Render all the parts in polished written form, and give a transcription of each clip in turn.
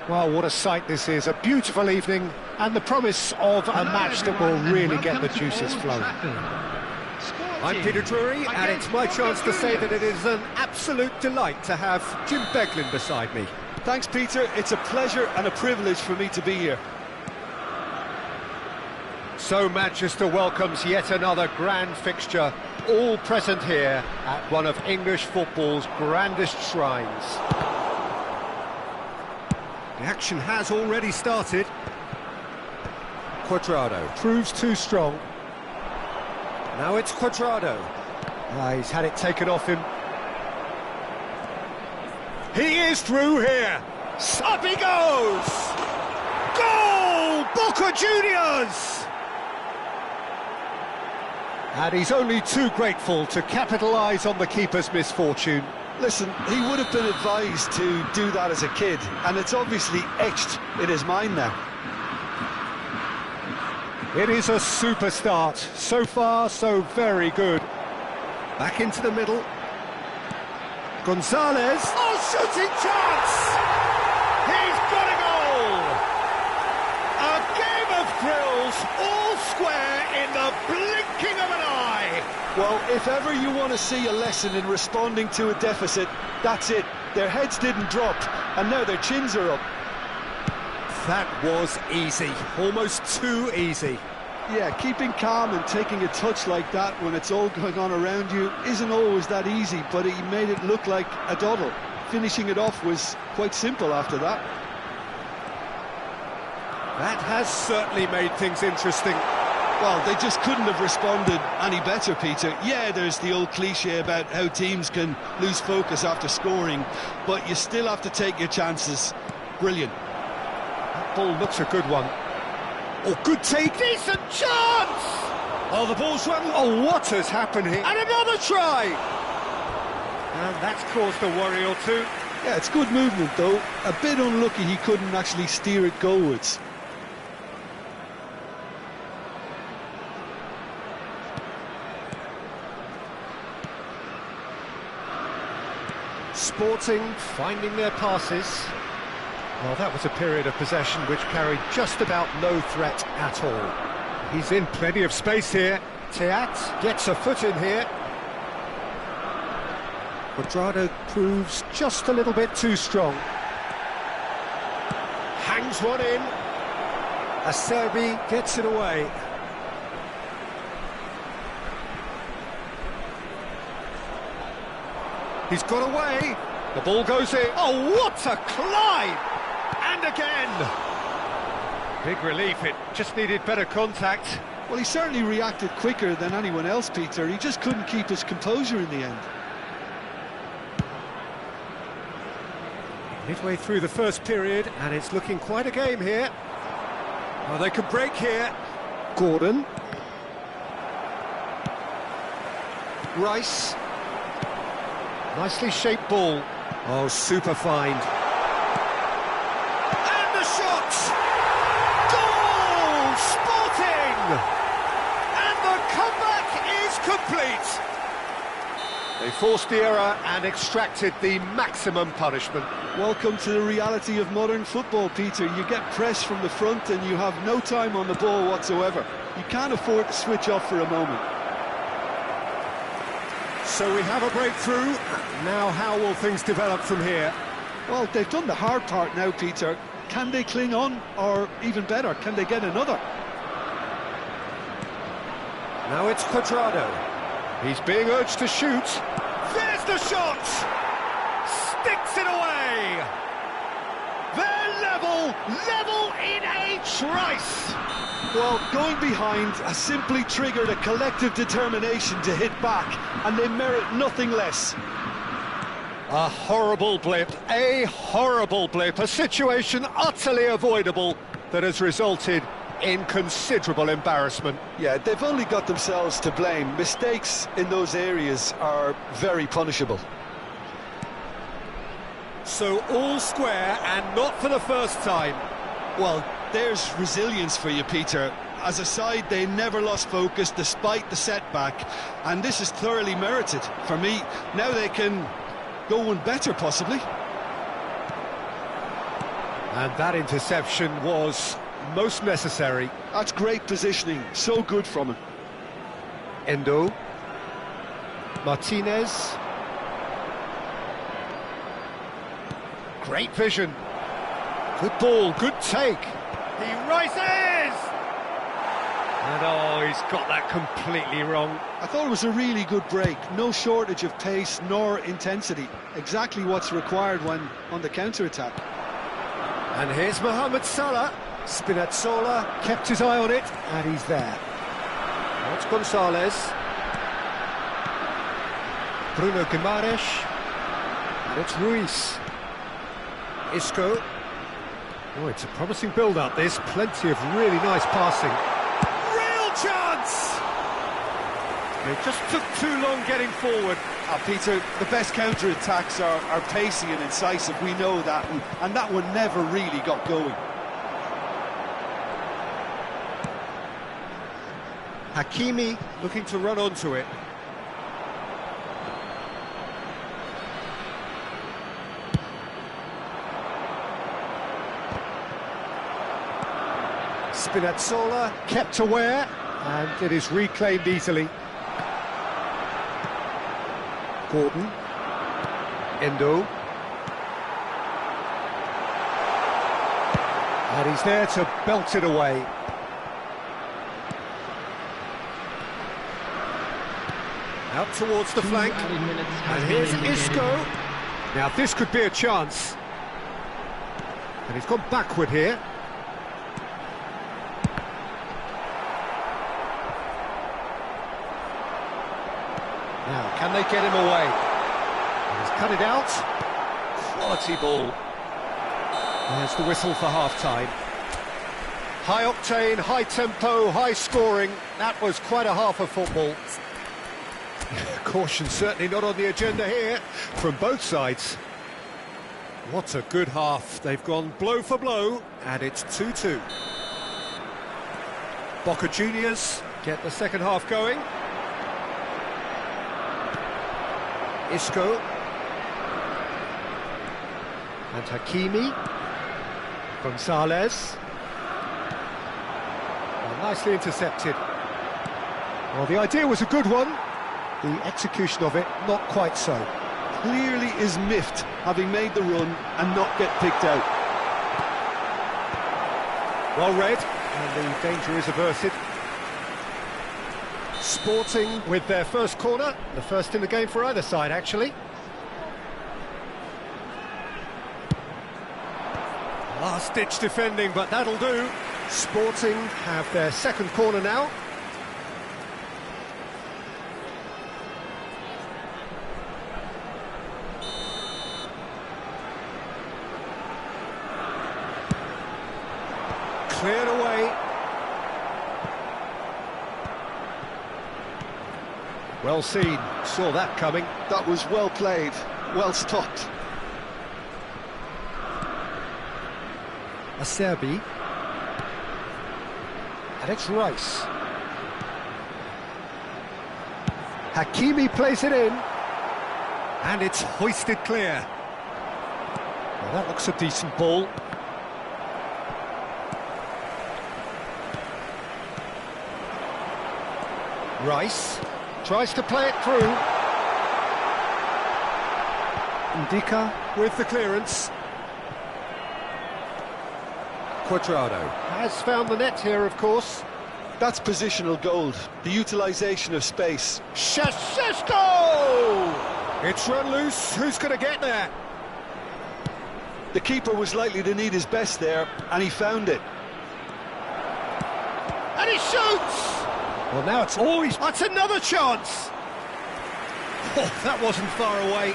Well, what a sight this is. A beautiful evening and the promise of a match that will really get the juices flowing. I'm Peter Drury, and it's my chance to say that it is an absolute delight to have Jim Beglin beside me. Thanks, Peter. It's a pleasure and a privilege for me to be here. So Manchester welcomes yet another grand fixture, all present here at one of English football's grandest shrines. The action has already started. Cuadrado Proves too strong. Now it's Cuadrado. He's had it taken off him. He is through here. Up he goes! Goal! Boca Juniors! And he's only too grateful to capitalise on the keeper's misfortune. Listen, he would have been advised to do that as a kid, and it's obviously etched in his mind now. It is a super start. So far, so very good. Back into the middle. Gonzalez. Oh, shooting chance! He's got a goal! A game of thrills, all square in the blinking of an eye. Well, if ever you want to see a lesson in responding to a deficit, that's it. Their heads didn't drop, and now their chins are up. That was easy, almost too easy. Yeah, keeping calm and taking a touch like that when it's all going on around you isn't always that easy, but he made it look like a doddle. Finishing it off was quite simple after that. That has certainly made things interesting. Well, they just couldn't have responded any better, Peter. Yeah, there's the old cliche about how teams can lose focus after scoring, but you still have to take your chances. Brilliant. That ball looks a good one. Oh, good take. Decent chance! Oh, the ball's run. Oh, what has happened here? And another try! And that's caused a worry or two. Yeah, it's good movement, though. A bit unlucky he couldn't actually steer it goalwards. Sporting finding their passes. Well, that was a period of possession which carried just about no threat at all. He's in plenty of space here. Teat gets a foot in here. Cuadrado proves just a little bit too strong. Hangs one in. Acerbi gets it away. He's got away. The ball goes in. Oh, what a climb! And again! Big relief, it just needed better contact. Well, he certainly reacted quicker than anyone else, Peter. He just couldn't keep his composure in the end. Midway through the first period, and it's looking quite a game here. Well, they could break here. Gordon. Rice. Nicely shaped ball. Oh, super find. And the shot! Goal! Sporting! And the comeback is complete. They forced the error and extracted the maximum punishment. Welcome to the reality of modern football, Peter. You get pressed from the front and you have no time on the ball whatsoever. You can't afford to switch off for a moment. So we have a breakthrough. Now how will things develop from here? Well, they've done the hard part now, Peter. Can they cling on? Or even better, can they get another? Now it's Cuadrado. He's being urged to shoot. There's the shot! Sticks it away! They're level in a trice! Well, going behind has simply triggered a collective determination to hit back, and they merit nothing less. A horrible blip, a situation utterly avoidable that has resulted in considerable embarrassment. Yeah, they've only got themselves to blame. Mistakes in those areas are very punishable. So all square, and not for the first time. Well, there's resilience for you, Peter. As a side, they never lost focus despite the setback, and this is thoroughly merited. For me, now they can go one better, possibly. And that interception was most necessary. That's great positioning, so good from him. Endo. Martinez. Great vision. Good ball, good take. He rises! And oh, he's got that completely wrong. I thought it was a really good break. No shortage of pace nor intensity. Exactly what's required when on the counter-attack. And here's Mohamed Salah. Spinazzola kept his eye on it, and he's there. That's Gonzalez. Bruno Guimaraes. And it's Ruiz. Isco. Oh, it's a promising build-up, this. Plenty of really nice passing. Real chance! It just took too long getting forward. Peter, the best counter-attacks are pacey and incisive, we know that, and that one never really got going. Hakimi looking to run onto it. Spinazzola kept aware, and it is reclaimed easily. Gordon. Endo. And he's there to belt it away. Out towards the flank. And here's Isco. Now this could be a chance. And he's gone backward here. Now, can they get him away? And he's cut it out. Quality ball. There's the whistle for half-time. High octane, high tempo, high scoring. That was quite a half of football. Caution certainly not on the agenda here from both sides. What a good half. They've gone blow for blow, and it's 2-2. Boca Juniors get the second half going. Isco. And Hakimi. Gonzalez. Well, nicely intercepted. Well, the idea was a good one. The execution of it, not quite so. Clearly is miffed, having made the run and not get picked out. Well read, and the danger is averted. Sporting with their first corner, the first in the game for either side, actually. Last-ditch defending, but that'll do. Sporting have their second corner now. Cleared away. Well seen, saw that coming. That was well played, well stopped. Acerbi. And it's Rice. Hakimi plays it in. And it's hoisted clear. Well, that looks a decent ball. Rice tries to play it through. Ndika with the clearance. Cuadrado has found the net here, of course. That's positional gold, the utilisation of space. Shasheshko! It's run loose, who's going to get there? The keeper was likely to need his best there, and he found it. And he shoots! Well, now it's always... That's another chance! Oh, that wasn't far away.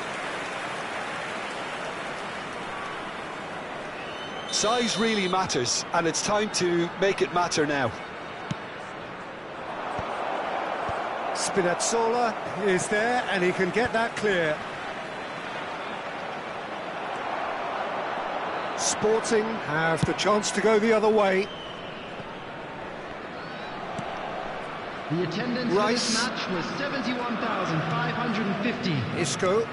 Size really matters, and it's time to make it matter now. Spinazzola is there, and he can get that clear. Sporting have the chance to go the other way. The attendance for this match was 71,550. Isco.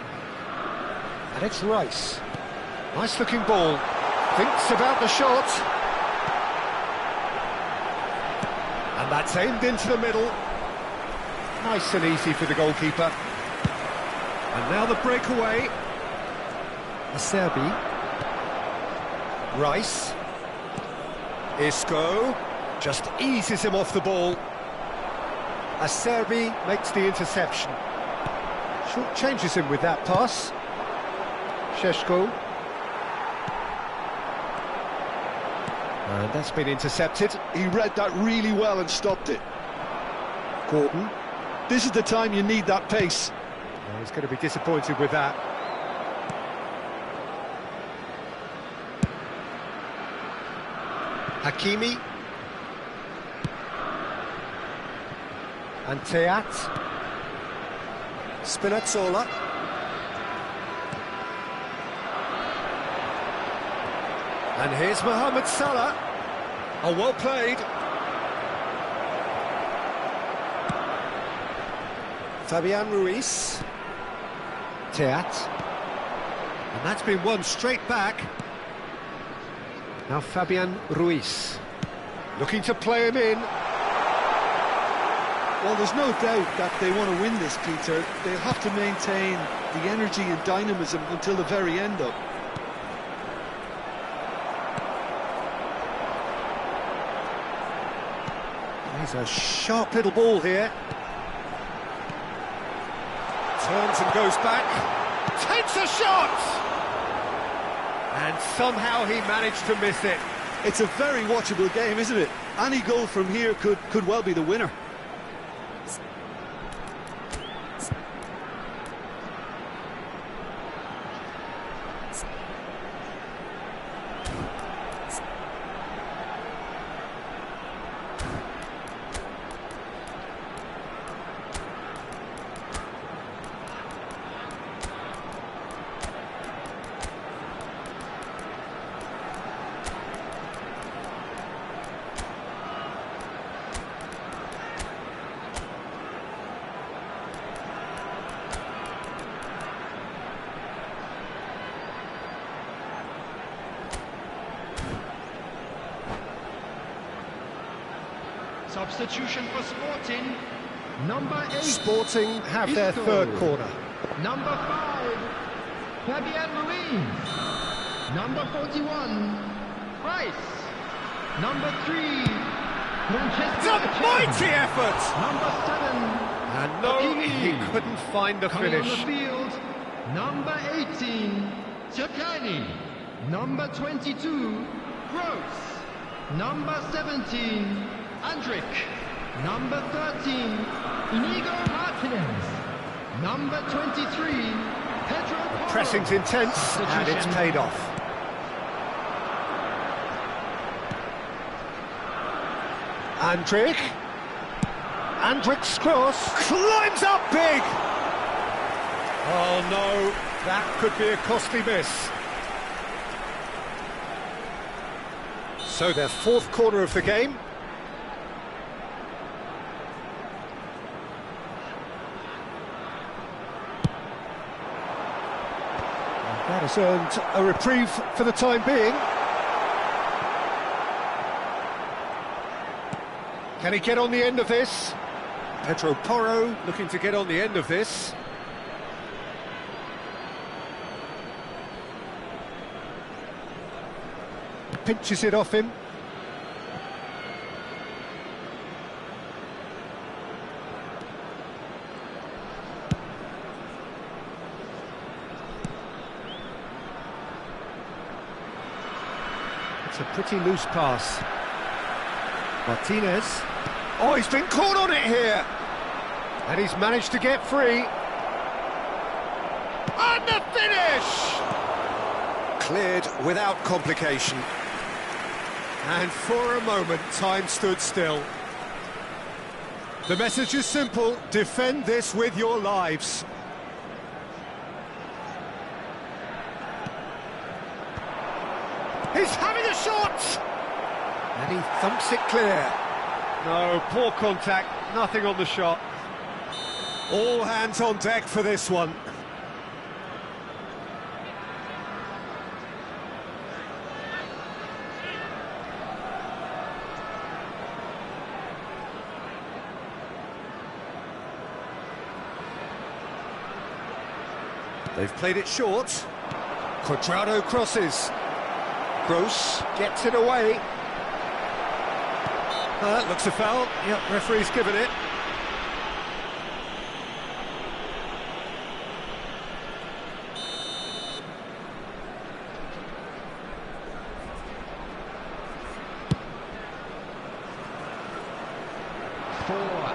And it's Rice. Nice looking ball. Thinks about the shot. And that's aimed into the middle. Nice and easy for the goalkeeper. And now the breakaway. Acerbi. Rice. Isco. Just eases him off the ball. Acerbi makes the interception. Short changes him with that pass. Šeško. And that's been intercepted. He read that really well and stopped it. Gordon. This is the time you need that pace. Well, he's going to be disappointed with that. Hakimi. And Teat. Spinazzola. And here's Mohamed Salah. Oh, well played. Fabian Ruiz. Teat. And that's been won straight back. Now Fabian Ruiz. Looking to play him in. Well, there's no doubt that they want to win this, Peter. They'll have to maintain the energy and dynamism until the very end, though. He's a sharp little ball here. Turns and goes back. Takes a shot! And somehow he managed to miss it. It's a very watchable game, isn't it? Any goal from here could well be the winner. Substitution for Sporting. Number 8. Sporting have their third corner. Number 5. Fabian Ruiz. Number 41. Rice. Number 3. It's a mighty effort! Number 7. And no, he couldn't find the Coming on finish. the field. Number 18. Chakani. Number 22. Gross. Number 17. Andrick. Number 13, Inigo Martinez. Number 23, Pedro Porro. Pressing's intense, and it's paid off. Andrick's cross climbs up big. Oh no, that could be a costly miss. So their fourth corner of the game. That has earned a reprieve for the time being. Can he get on the end of this? Pedro Porro looking to get on the end of this. Pinches it off him. It's a pretty loose pass. Martinez. Oh, he's been caught on it here. And he's managed to get free. And the finish! Cleared without complication. And for a moment, time stood still. The message is simple: defend this with your lives. He's having a shot! And he thumps it clear. No, poor contact, nothing on the shot. All hands on deck for this one. They've played it short. Quadrado crosses. Gross gets it away. Looks a foul. Yep, referee's given it.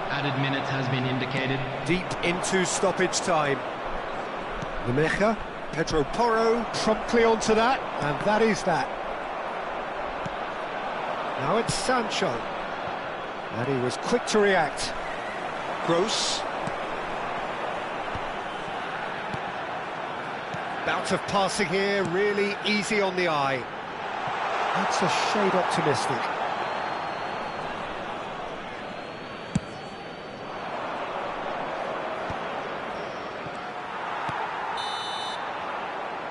Added minutes has been indicated. Deep into stoppage time. Nemecha, Pedro Porro promptly onto that, and that is that. Now it's Sancho, and he was quick to react. Gross. Bout of passing here, really easy on the eye. That's a shade optimistic.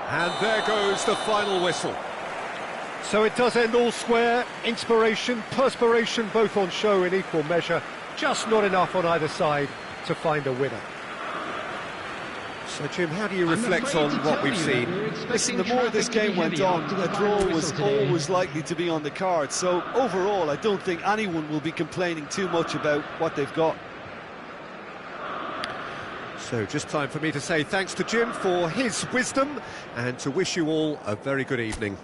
And there goes the final whistle. So it does end all square. Inspiration, perspiration, both on show in equal measure. Just not enough on either side to find a winner. So, Jim, how do you reflect on what we've seen? Listen, the more this game went on, a draw was always likely to be on the card. So, overall, I don't think anyone will be complaining too much about what they've got. So just time for me to say thanks to Jim for his wisdom and to wish you all a very good evening.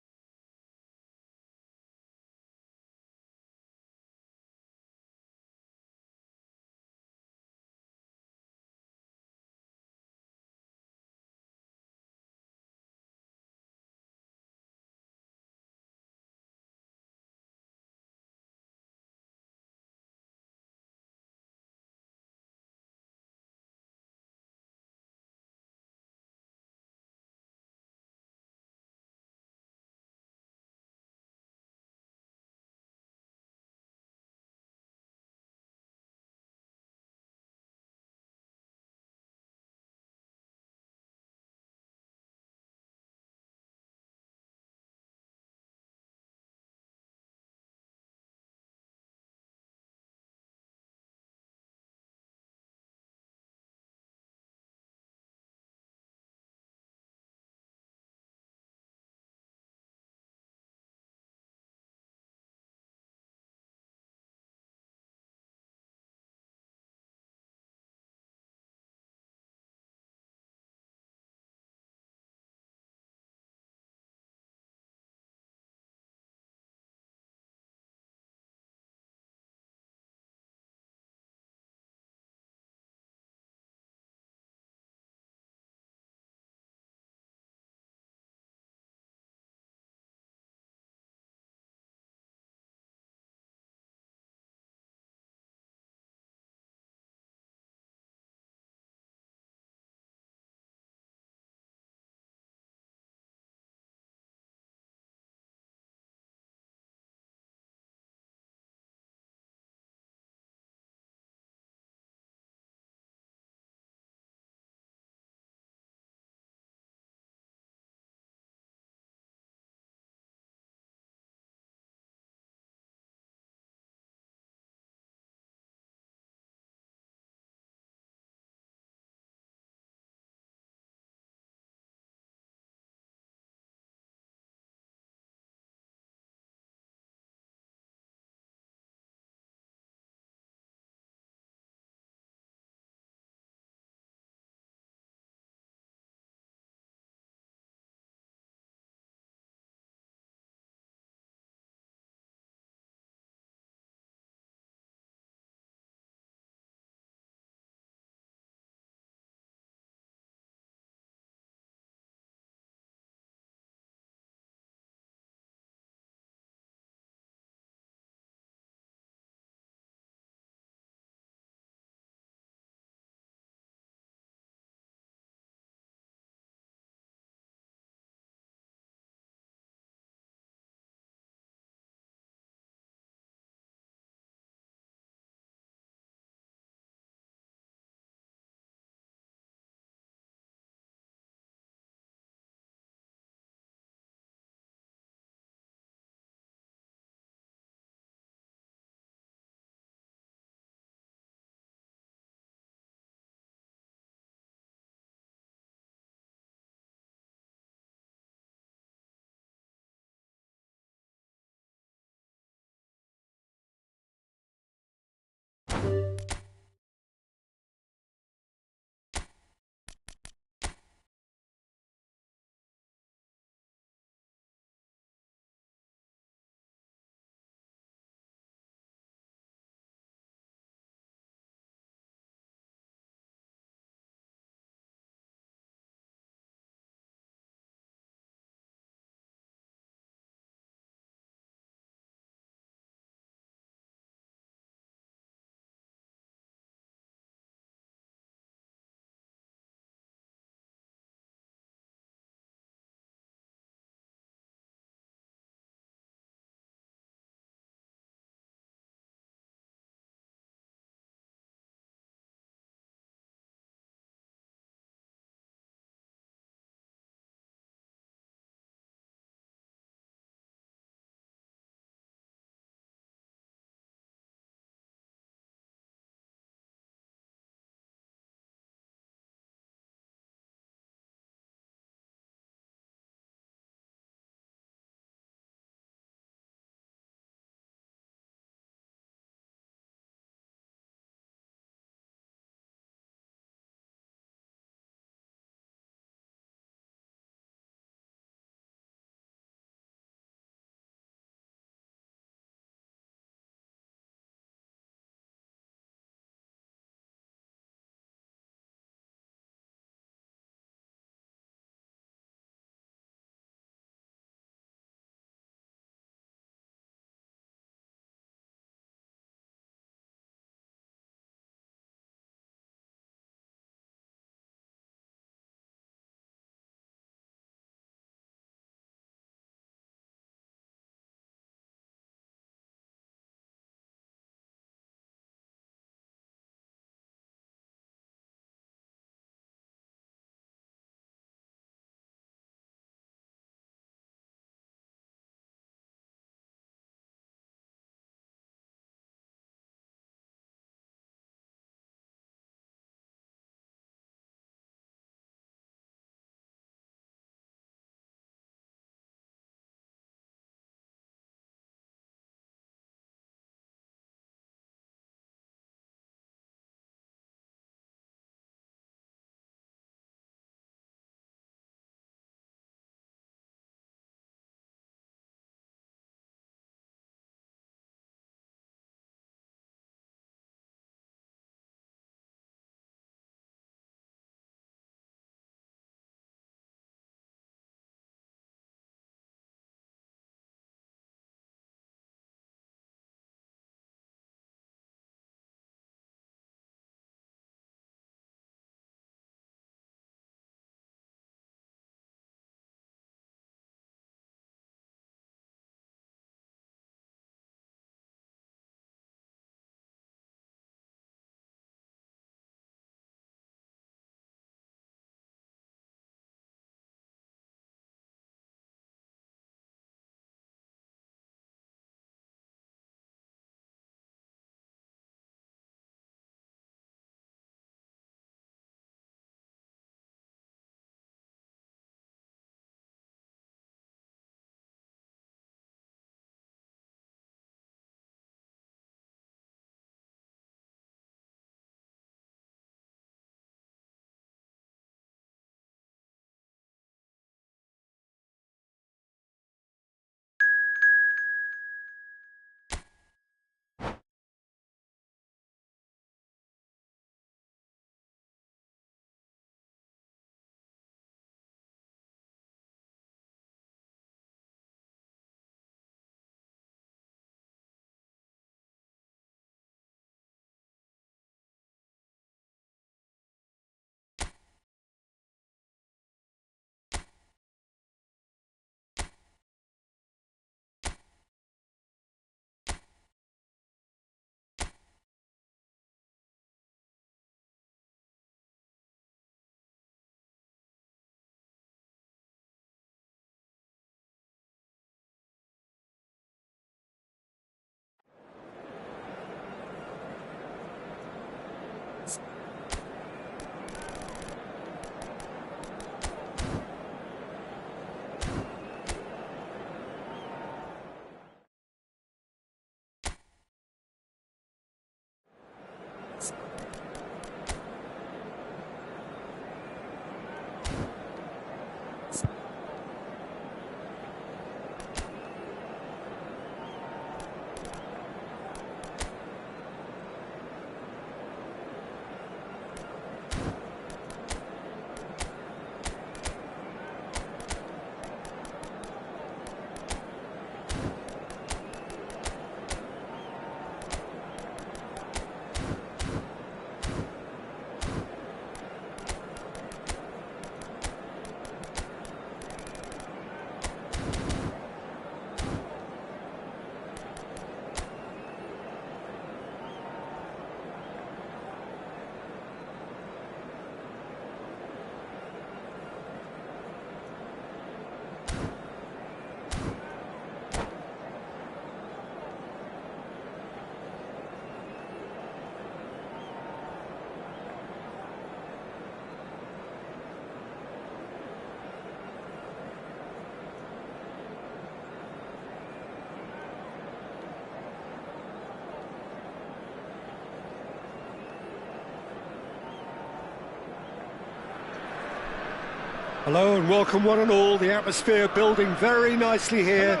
Hello and welcome one and all. The atmosphere building very nicely here.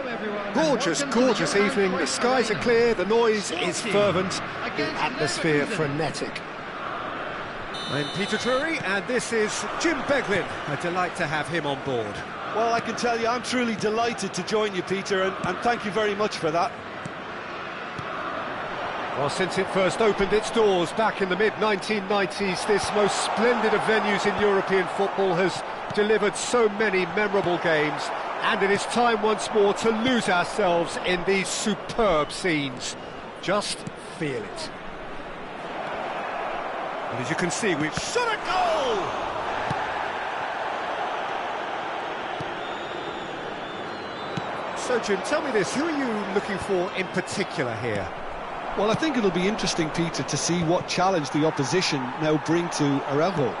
Gorgeous, gorgeous evening. The skies are clear, the noise is fervent, the atmosphere frenetic. I'm Peter Drury and this is Jim Beglin. A delight to have him on board. Well, I can tell you I'm truly delighted to join you, Peter, and thank you very much for that. Well, since it first opened its doors back in the mid-1990s, this most splendid of venues in European football has delivered so many memorable games, and it is time once more to lose ourselves in these superb scenes. Just feel it. And as you can see, we've shot a goal! So, Jim, tell me this, who are you looking for in particular here? Well, I think it'll be interesting, Peter, to see what challenge the opposition now bring to Araujo.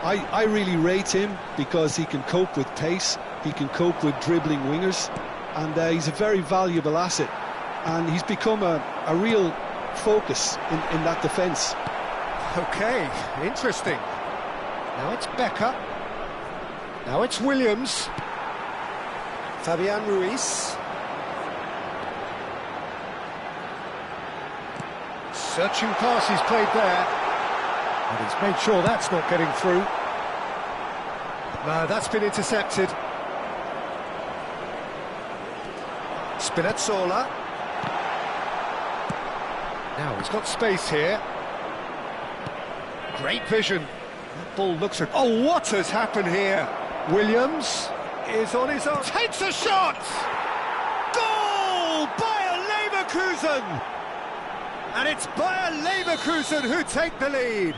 I really rate him because he can cope with pace, he can cope with dribbling wingers, and he's a very valuable asset. And he's become a real focus in that defence. OK, interesting. Now it's Becker. Now it's Williams. Fabian Ruiz. Searching pass he's played there. And he's made sure that's not getting through. No, that's been intercepted. Spinazzola. Now he's got space here. Great vision. That ball looks at... Oh, what has happened here? Williams is on his own. Takes a shot! Goal! Bayer Leverkusen! And it's Bayer Leverkusen who take the lead.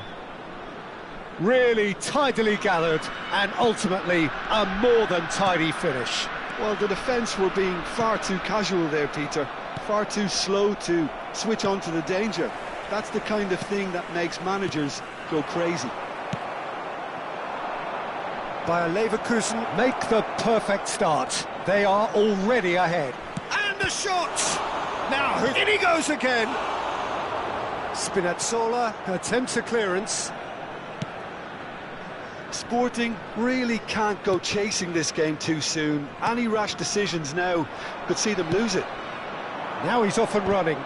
Really tidily gathered and ultimately a more than tidy finish. Well, the defence were being far too casual there, Peter. Far too slow to switch on to the danger. That's the kind of thing that makes managers go crazy. Bayer Leverkusen make the perfect start. They are already ahead. And the shot! Now, in he goes again! Spinazzola attempts a clearance. Sporting really can't go chasing this game too soon. Any rash decisions now could see them lose it. Now he's off and running.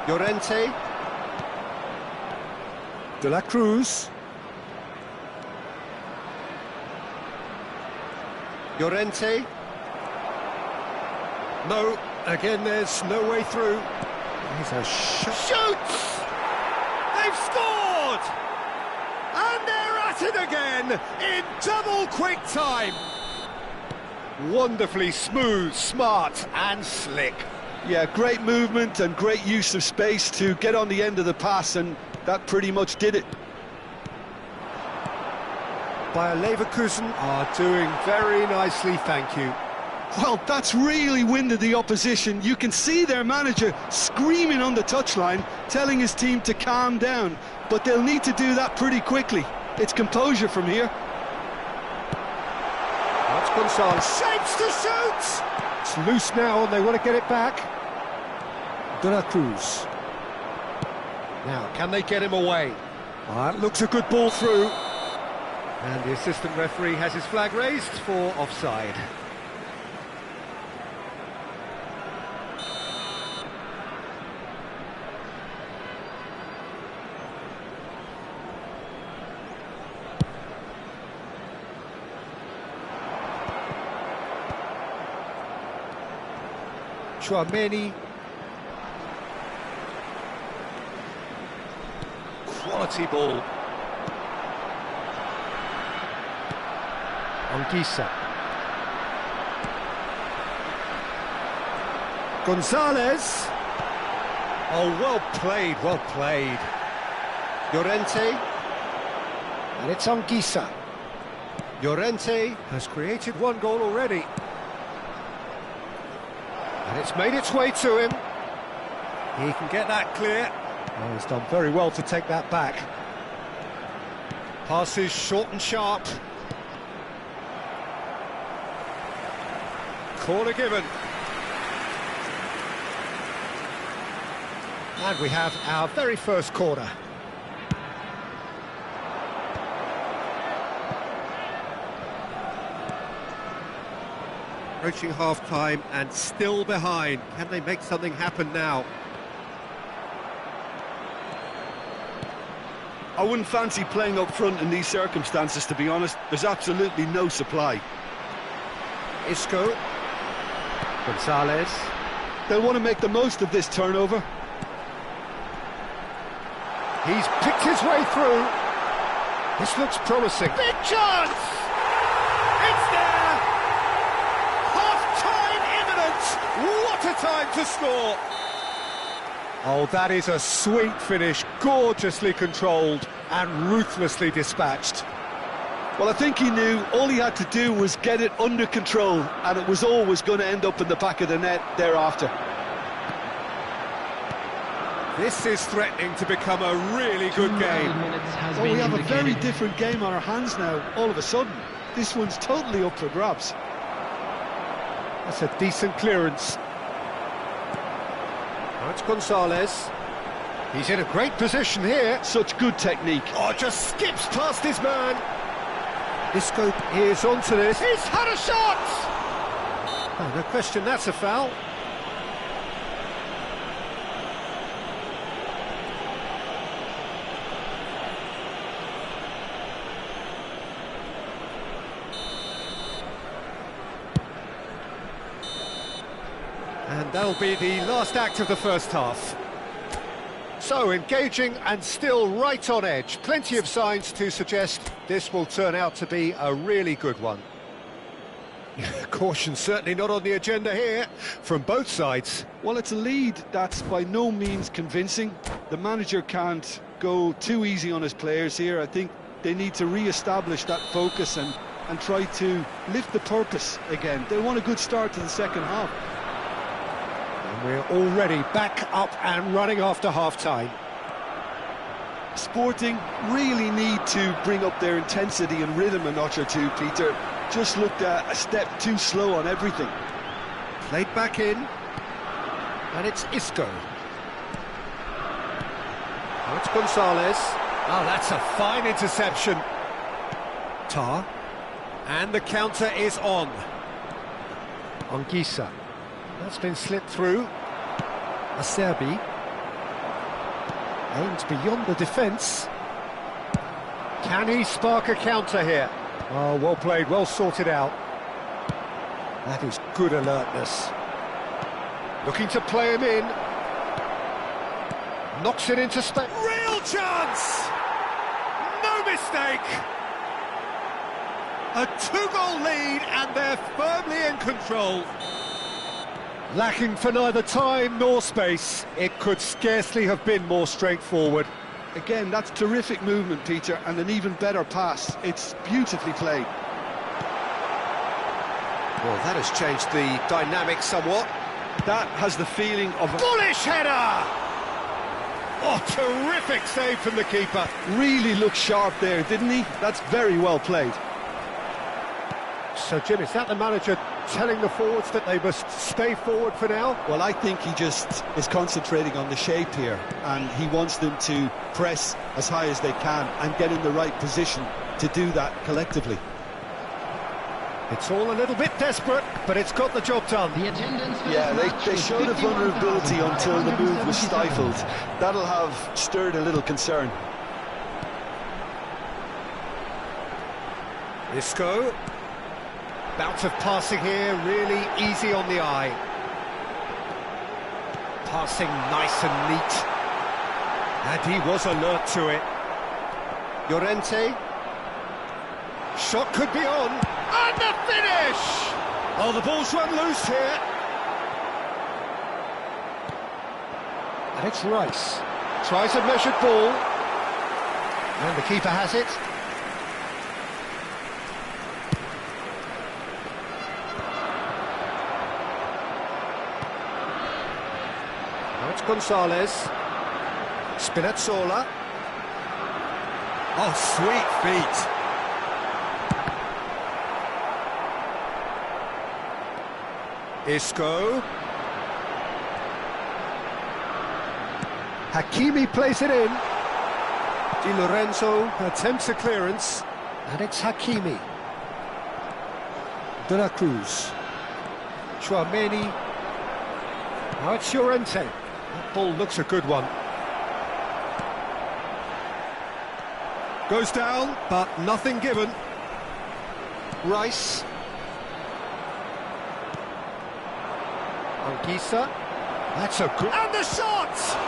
Llorente. De la Cruz. Llorente. No, again there's no way through. Here's a shot. Shoots! They've scored! And they're at it again in double quick time. Wonderfully smooth, smart and slick. Yeah, great movement and great use of space to get on the end of the pass, and that pretty much did it. Bayer Leverkusen are doing very nicely, thank you. Well, that's really winded the opposition. You can see their manager screaming on the touchline, telling his team to calm down, but they'll need to do that pretty quickly. It's composure from here. That's Gonzalez. Shapes to shoot! It's loose now and they want to get it back. De la Cruz. Now, can they get him away? That looks a good ball through. And the assistant referee has his flag raised for offside. Chouameni. Quality ball. Anguissa. Gonzalez. Oh, well played, well played. Llorente. And it's Anguissa. Llorente has created one goal already. And it's made its way to him. He can get that clear. Oh, he's done very well to take that back. Passes short and sharp. Corner given. And we have our very first corner. Approaching half-time and still behind. Can they make something happen now? I wouldn't fancy playing up front in these circumstances, to be honest. There's absolutely no supply. Isco. Gonzalez. They'll want to make the most of this turnover. He's picked his way through. This looks promising. Big chance! It's there! Half-time imminent! What a time to score! Oh, that is a sweet finish, gorgeously controlled and ruthlessly dispatched. Well, I think he knew all he had to do was get it under control, and it was always going to end up in the back of the net thereafter. This is threatening to become a really good game. Well, we have a very different game on our hands now, all of a sudden. This one's totally up for grabs. That's a decent clearance. Now it's Gonzalez. He's in a great position here. Such good technique. Oh, just skips past his man. Isco is onto this. He's had a shot! Oh, no question, that's a foul. And that'll be the last act of the first half. So, engaging and still right on edge. Plenty of signs to suggest this will turn out to be a really good one. Caution certainly not on the agenda here, from both sides. Well, it's a lead that's by no means convincing. The manager can't go too easy on his players here. I think they need to re-establish that focus and try to lift the purpose again. They want a good start to the second half. We're already back up and running after half-time. Sporting really need to bring up their intensity and rhythm a notch or two, Peter. Just looked a step too slow on everything. Played back in. And it's Isco. Now it's Gonzalez. Oh, that's a fine interception. Tar. And the counter is on. Anguissa. That's been slipped through. Acerbi. Aimed beyond the defence. Can he spark a counter here? Oh, well played, well sorted out. That is good alertness. Looking to play him in. Knocks it into space. Real chance! No mistake! A two-goal lead and they're firmly in control. Lacking for neither time nor space. It could scarcely have been more straightforward. Again, that's terrific movement, Peter, and an even better pass. It's beautifully played. Well, that has changed the dynamic somewhat. That has the feeling of a bullish header! Oh, terrific save from the keeper. Really looked sharp there, didn't he? That's very well played. So, Jim, is that the manager telling the forwards that they must stay forward for now? Well, I think he just is concentrating on the shape here, and he wants them to press as high as they can and get in the right position to do that collectively. It's all a little bit desperate, but it's got the job done. Yeah, they showed a vulnerability until the move was stifled. That'll have stirred a little concern. Isco. Bout of passing here, really easy on the eye. Passing nice and neat. And he was alert to it. Llorente. Shot could be on. And the finish! Oh, the ball's run loose here. And it's Rice. Tries a measured ball. And the keeper has it. It's Gonzalez. Spinazzola. Oh, sweet feet. Isco. Hakimi plays it in. Di Lorenzo attempts a clearance, and it's Hakimi. De la Cruz. Chouameni. Now it's Llorente. That ball looks a good one. Goes down, but nothing given. Rice. Anguissa. That's a good... And the shot!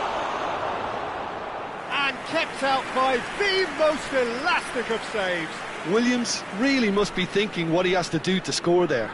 And kept out by the most elastic of saves. Williams really must be thinking what he has to do to score there.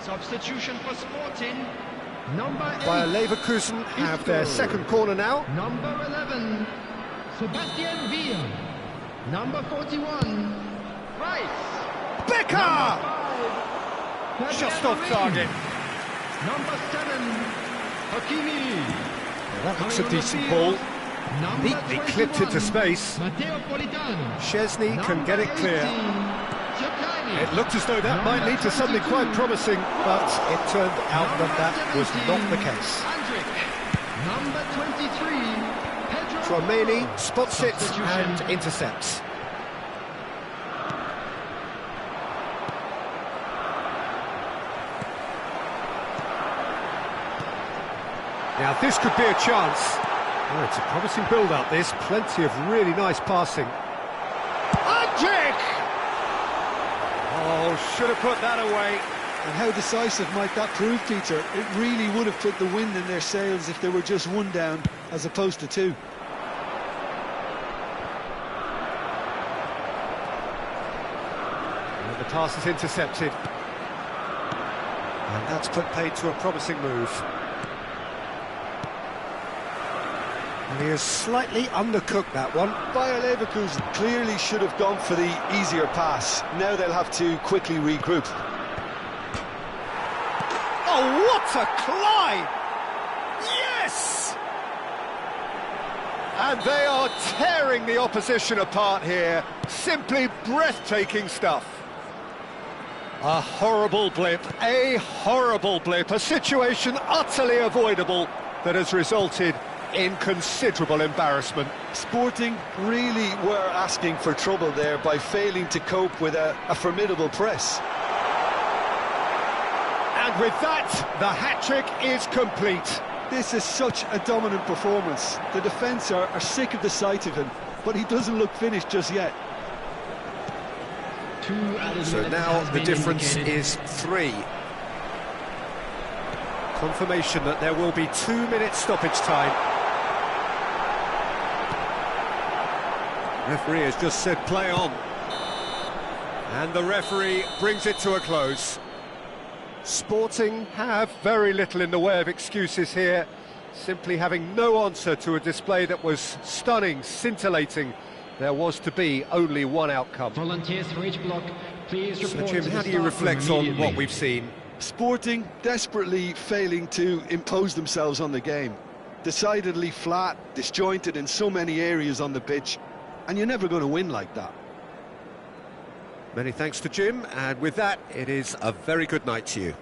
Substitution for Sporting. Number 8. Via Leverkusen have their second corner now. Number 11. Sebastian Vila. Number 41. Rice. Becker! Just off target. Number 7. Hakimi. That looks a decent ball. Neatly clipped into space. Szczesny can get it clear. It looked as though that might lead to something quite promising, but it turned out that that was not the case. Number 23, Chouameni spots it and intercepts. Now this could be a chance. Oh, it's a promising build-up, this. Plenty of really nice passing. Oh, should have put that away. And how decisive might that prove, Peter? It really would have put the wind in their sails if they were just one down as opposed to two. And the pass is intercepted. And that's put paid to a promising move. And he has slightly undercooked that one. Bayer Leverkusen clearly should have gone for the easier pass. Now they'll have to quickly regroup. Oh, what a climb! Yes! And they are tearing the opposition apart here. Simply breathtaking stuff. A horrible blip, a situation utterly avoidable that has resulted in considerable embarrassment. Sporting really were asking for trouble there by failing to cope with a formidable press. And with that, the hat-trick is complete. This is such a dominant performance. The defence are sick of the sight of him, but he doesn't look finished just yet. So now the difference is 3. Confirmation that there will be 2 minutes stoppage time. Referee has just said play on. And the referee brings it to a close. Sporting have very little in the way of excuses here, simply having no answer to a display that was stunning, scintillating. There was to be only one outcome. Volunteers for each block, please report. So Jim, to the how do you staff reflect room on what we've seen? Sporting desperately failing to impose themselves on the game. Decidedly flat, disjointed in so many areas on the pitch, and you're never going to win like that. Many thanks to Jim, and with that, it is a very good night to you.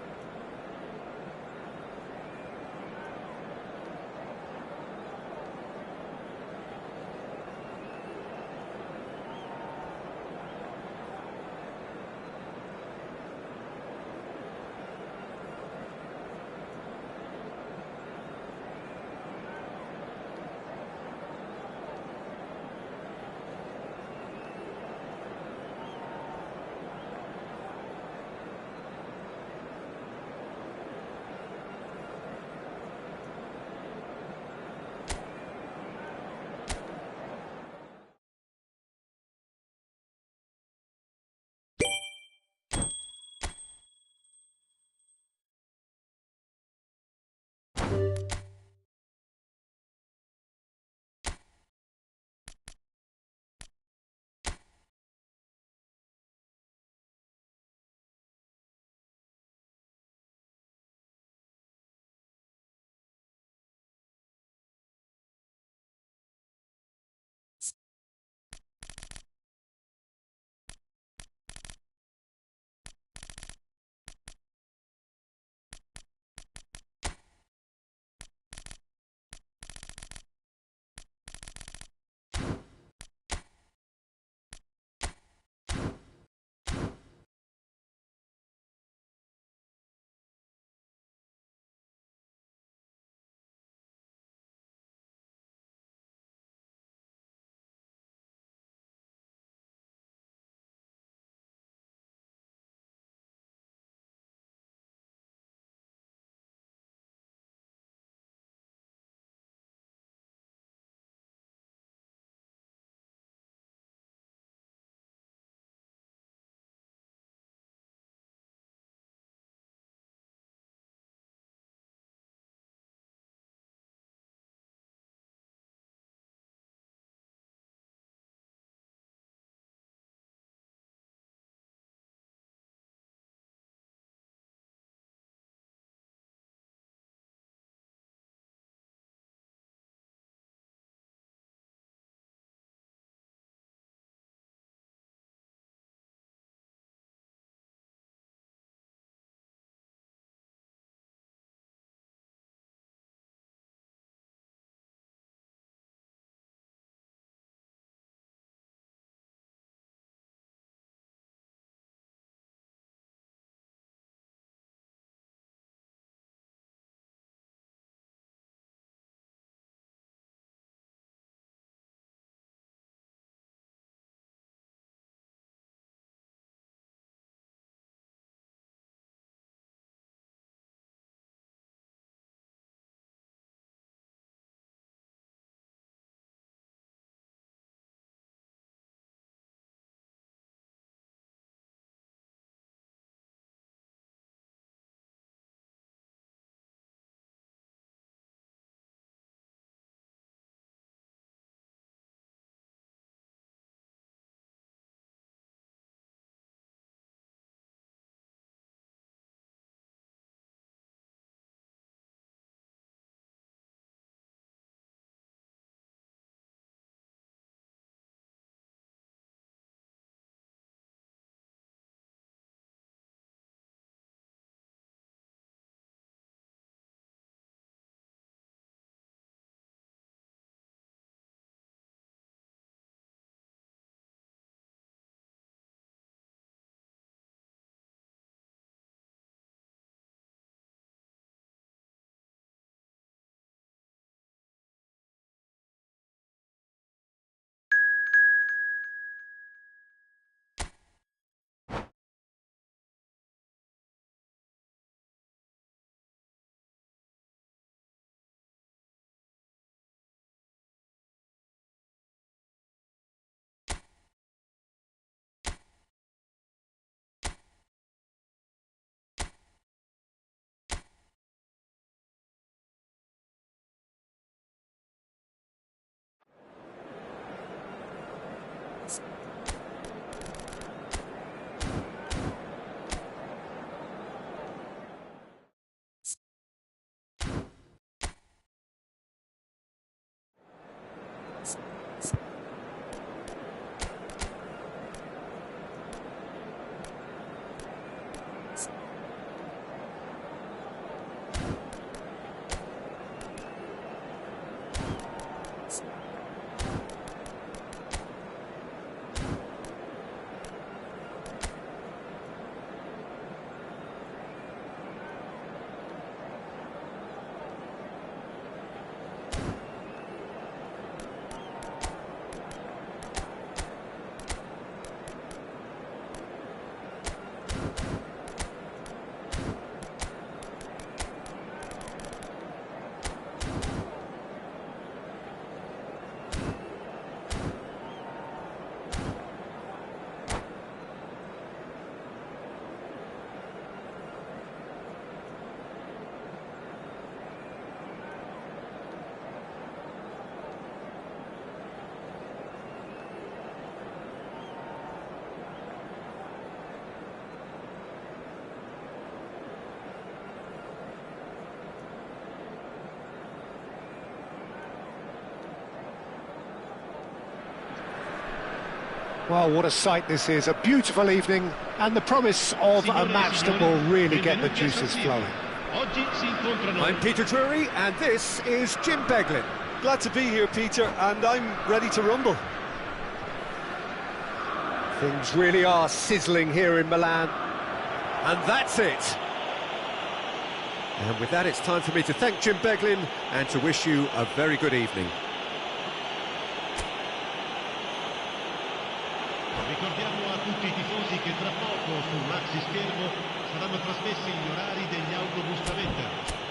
Well, what a sight this is, a beautiful evening, and the promise of a match that will really get the juices flowing. I'm Peter Drury, and this is Jim Beglin. Glad to be here, Peter, and I'm ready to rumble. Things really are sizzling here in Milan, and that's it. And with that, it's time for me to thank Jim Beglin and to wish you a very good evening. Ricordiamo a tutti i tifosi che tra poco sul maxi schermo saranno trasmessi gli orari degli autobus Vila.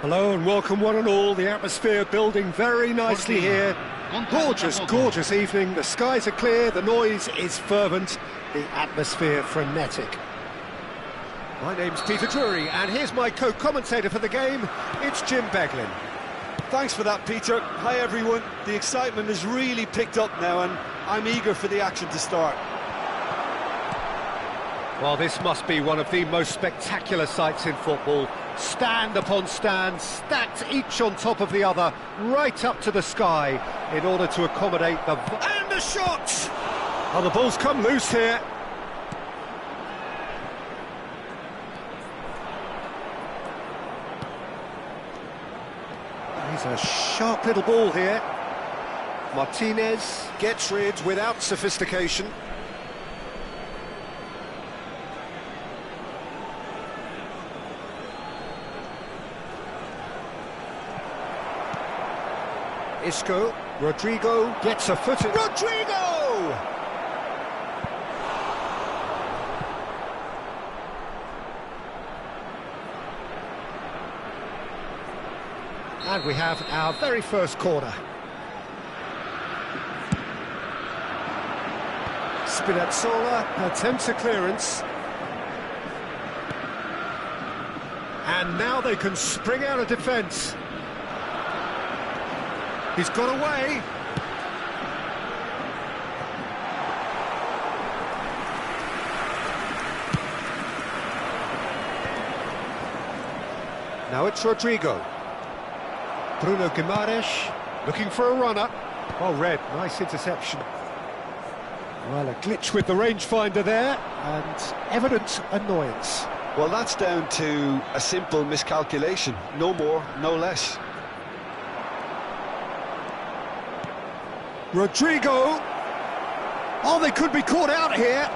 Hello and welcome one and all, the atmosphere building very nicely here. Gorgeous, gorgeous evening, the skies are clear, the noise is fervent, the atmosphere frenetic. My name's Peter Drury and here's my co-commentator for the game, it's Jim Beglin. Thanks for that, Peter. Hi, everyone. The excitement has really picked up now, and I'm eager for the action to start. Well, this must be one of the most spectacular sights in football. Stand upon stand, stacked each on top of the other, right up to the sky, in order to accommodate the... And a shot! Oh, the ball's come loose here. He's a sharp little ball here. Martinez gets rid without sophistication. Isco, Rodrigo gets a foot in. Rodrigo! And we have our very first corner. Spinazzola attempts a clearance. And now they can spring out of defence. He's got away. Now it's Rodrigo. Bruno Guimaraes looking for a runner. Well read, nice interception. Well, a glitch with the rangefinder there, and evident annoyance. Well, that's down to a simple miscalculation. No more, no less. Rodrigo! Oh, they could be caught out here.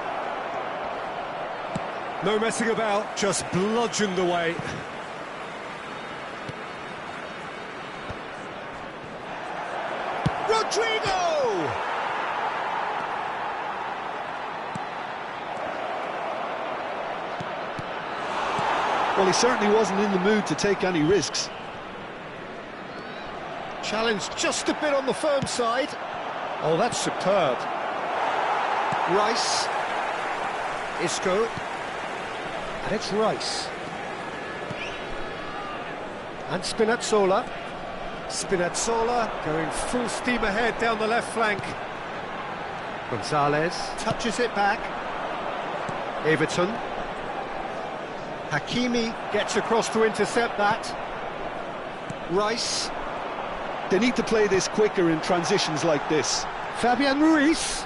No messing about, just bludgeoned away. Rodrigo! Well, he certainly wasn't in the mood to take any risks. Challenge just a bit on the firm side. Oh, that's superb. Rice. Isco. And it's Rice. And Spinazzola. Spinazzola going full steam ahead down the left flank. Gonzalez touches it back. Everton. Hakimi gets across to intercept that. Rice. They need to play this quicker in transitions like this. Fabian Ruiz.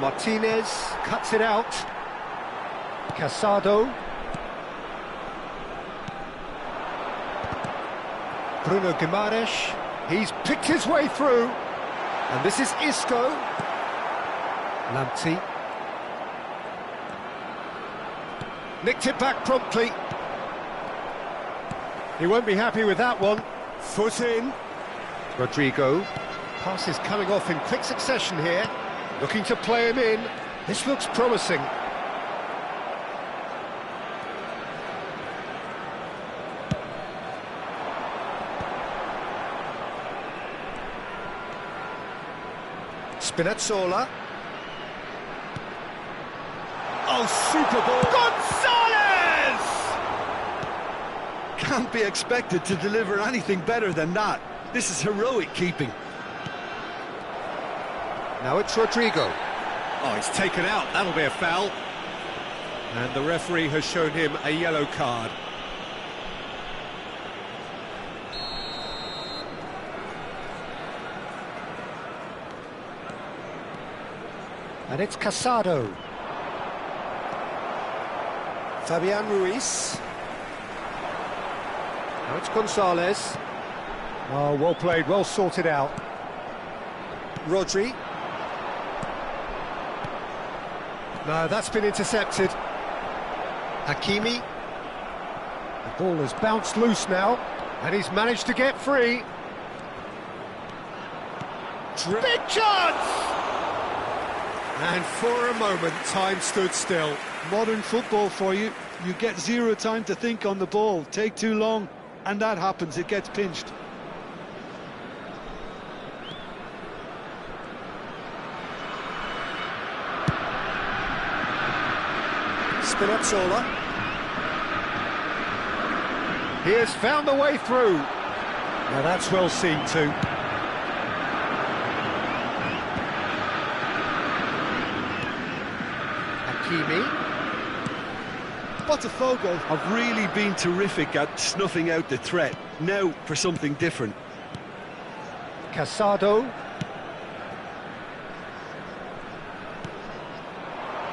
Martinez cuts it out. Casado. Bruno Guimaraes. He's picked his way through. And this is Isco. Lamptey. Nicked it back promptly. He won't be happy with that one. Foot in. Rodrigo. Pass is coming off in quick succession here. Looking to play him in. This looks promising. Spinazzola. Oh, super ball. Gonzalez! Can't be expected to deliver anything better than that. This is heroic keeping. Now it's Rodrigo. Oh, he's taken out. That'll be a foul. And the referee has shown him a yellow card. And it's Casado. Fabian Ruiz. Now it's Gonzalez. Oh, well played, well sorted out. Rodri. No, that's been intercepted. Hakimi. The ball has bounced loose now, and he's managed to get free. Big chance! And for a moment, time stood still. Modern football for you. You get zero time to think on the ball. Take too long, and that happens. It gets pinched. Spinazzola. He has found the way through. Now that's well seen too. Hakimi. Botafogo have really been terrific at snuffing out the threat. Now for something different. Casado.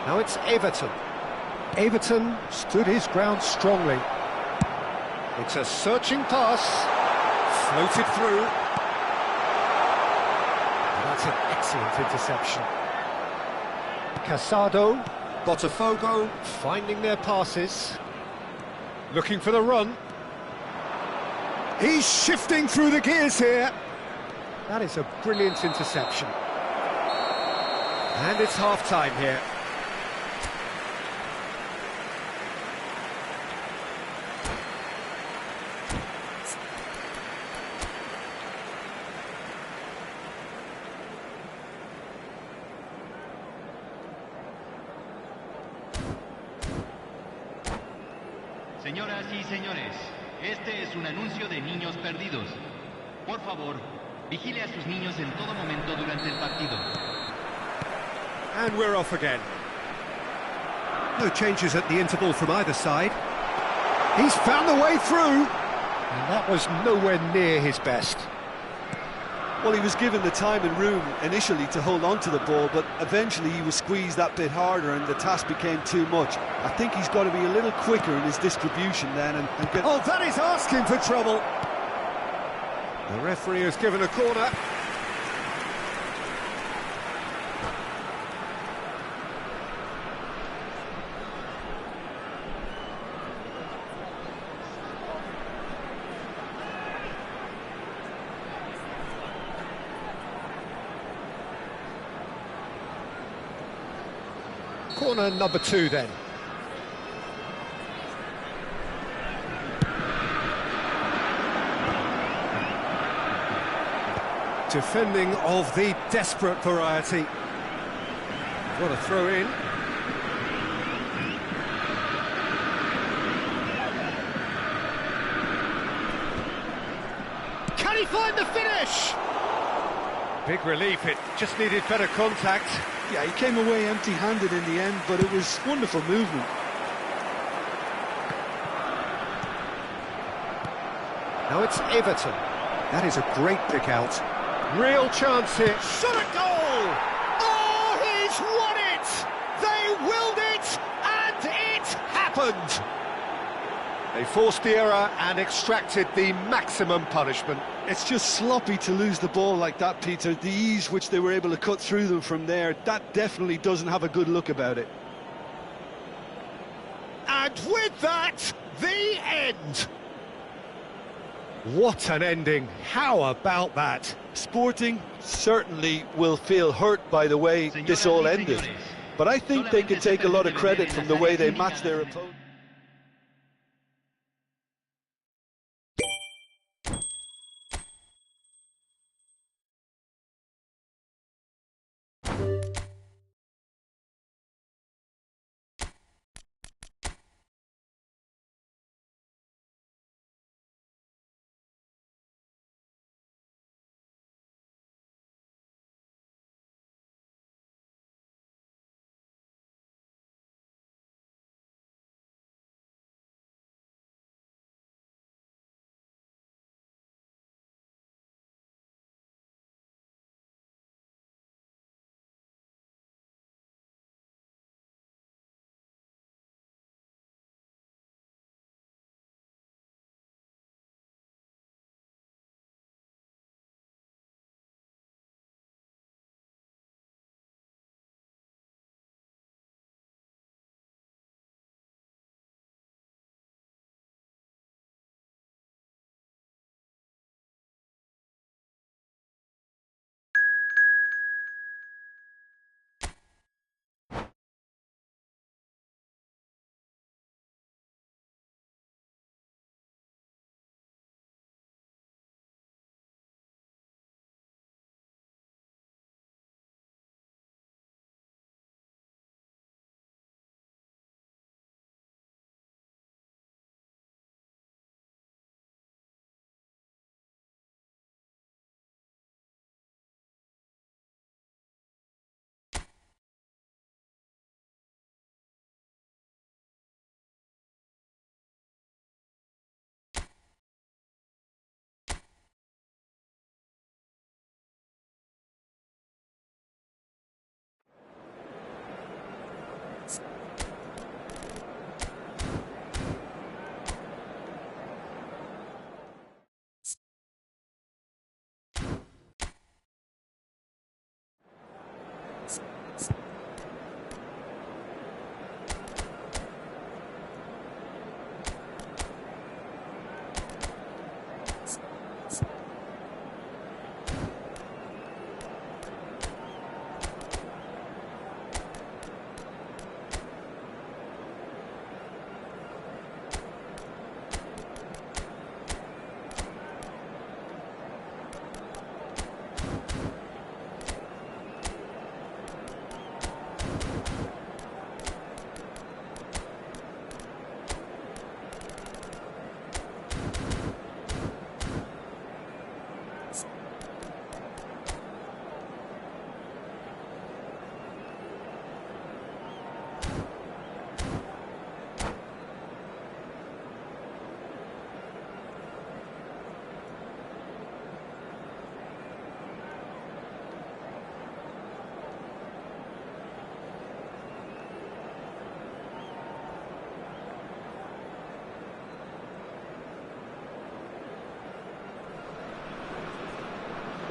Now it's Everton. Everton stood his ground strongly. It's a searching pass, floated through. That's an excellent interception. Casado, Botafogo finding their passes, looking for the run. He's shifting through the gears here. That is a brilliant interception. And it's half-time here. Señoras y señores, este es un anuncio de niños perdidos. Por favor, vigile a sus niños en todo momento durante el partido. And we're off again. No changes at the interval from either side. He's found the way through, and that was nowhere near his best. Well, he was given the time and room initially to hold on to the ball, but eventually he was squeezed that bit harder and the task became too much. I think he's got to be a little quicker in his distribution then and get... Oh, that is asking for trouble. The referee has given a corner. Corner number 2 then. Defending of the desperate variety. What a throw in. Can he find the finish? Big relief, it just needed better contact. Yeah, he came away empty-handed in the end, but it was wonderful movement. Now it's Everton. That is a great pick out. Real chance here. Shot at goal! Oh, he's won it! They willed it, and it happened! They forced the error and extracted the maximum punishment. It's just sloppy to lose the ball like that, Peter. The ease which they were able to cut through them from there, that definitely doesn't have a good look about it. And with that, the end! What an ending. How about that? Sporting certainly will feel hurt by the way this all ended. But I think they can take a lot of credit from the way they matched their opponent.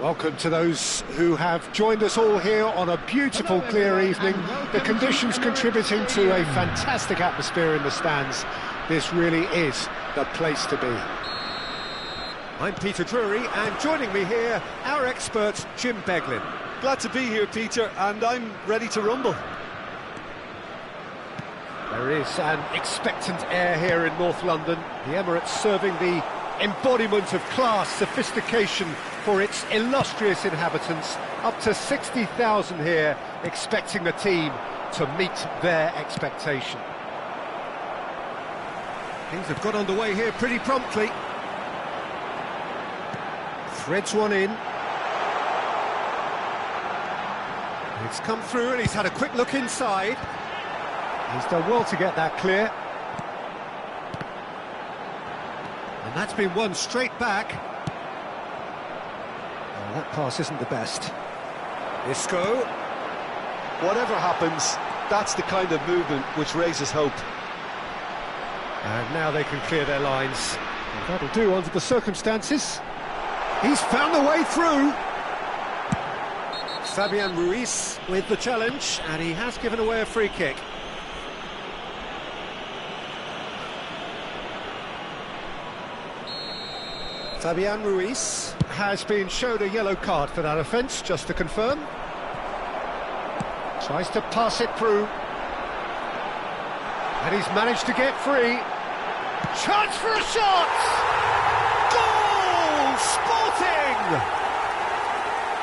Welcome to those who have joined us all here on a beautiful, clear evening. The conditions contributing to a fantastic atmosphere in the stands. This really is the place to be. I'm Peter Drury, and joining me here, our expert, Jim Beglin. Glad to be here, Peter, and I'm ready to rumble. There is an expectant air here in North London. The Emirates serving the embodiment of class, sophistication for its illustrious inhabitants. Up to 60,000 here, expecting the team to meet their expectation. Things have got underway here pretty promptly. Threads one in. It's come through and he's had a quick look inside. He's done well to get that clear. And that's been won straight back. Oh, that pass isn't the best. Isco. Whatever happens, that's the kind of movement which raises hope. And now they can clear their lines. Well, that'll do under the circumstances. He's found the way through. Fabian Ruiz with the challenge, and he has given away a free kick. Fabian Ruiz has been showed a yellow card for that offence, just to confirm. Tries to pass it through. And he's managed to get free. Chance for a shot! Goal! Sporting!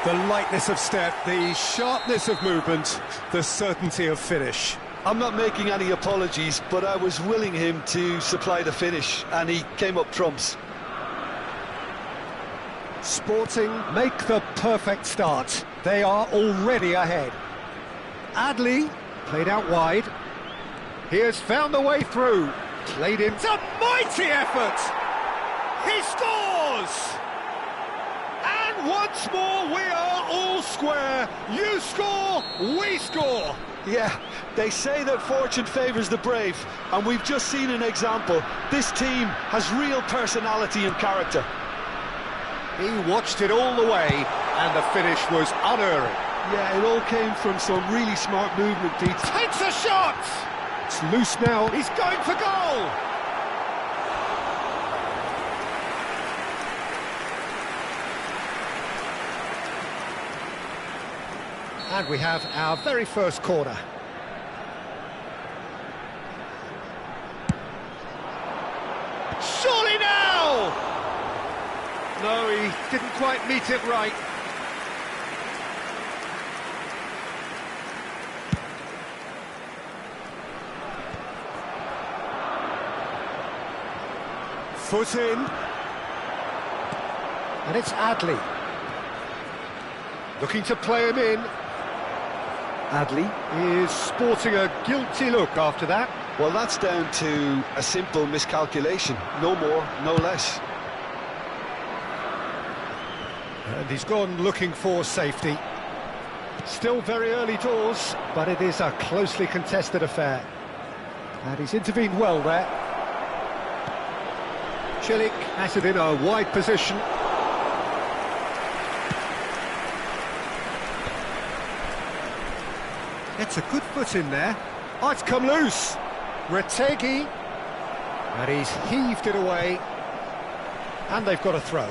The lightness of step, the sharpness of movement, the certainty of finish. I'm not making any apologies, but I was willing him to supply the finish, and he came up trumps. Sporting make the perfect start. They are already ahead. Adli played out wide. He has found the way through. Played in. It's a mighty effort! He scores! And once more we are all square. You score, we score. Yeah, they say that fortune favours the brave, and we've just seen an example. This team has real personality and character. He watched it all the way, and the finish was unerring. Yeah, it all came from some really smart movement, Pete. Takes a shot! It's loose now. He's going for goal! And we have our very first corner. Surely now! No, he didn't quite meet it right. Foot in. And it's Adli. Looking to play him in. Adli is sporting a guilty look after that. Well, that's down to a simple miscalculation. No more, no less. And he's gone looking for safety. Still very early doors, but it is a closely contested affair. And he's intervened well there. Cilic has it in a wide position. It's a good foot in there. Oh, it's come loose. Retegi. And he's heaved it away. And they've got a throw.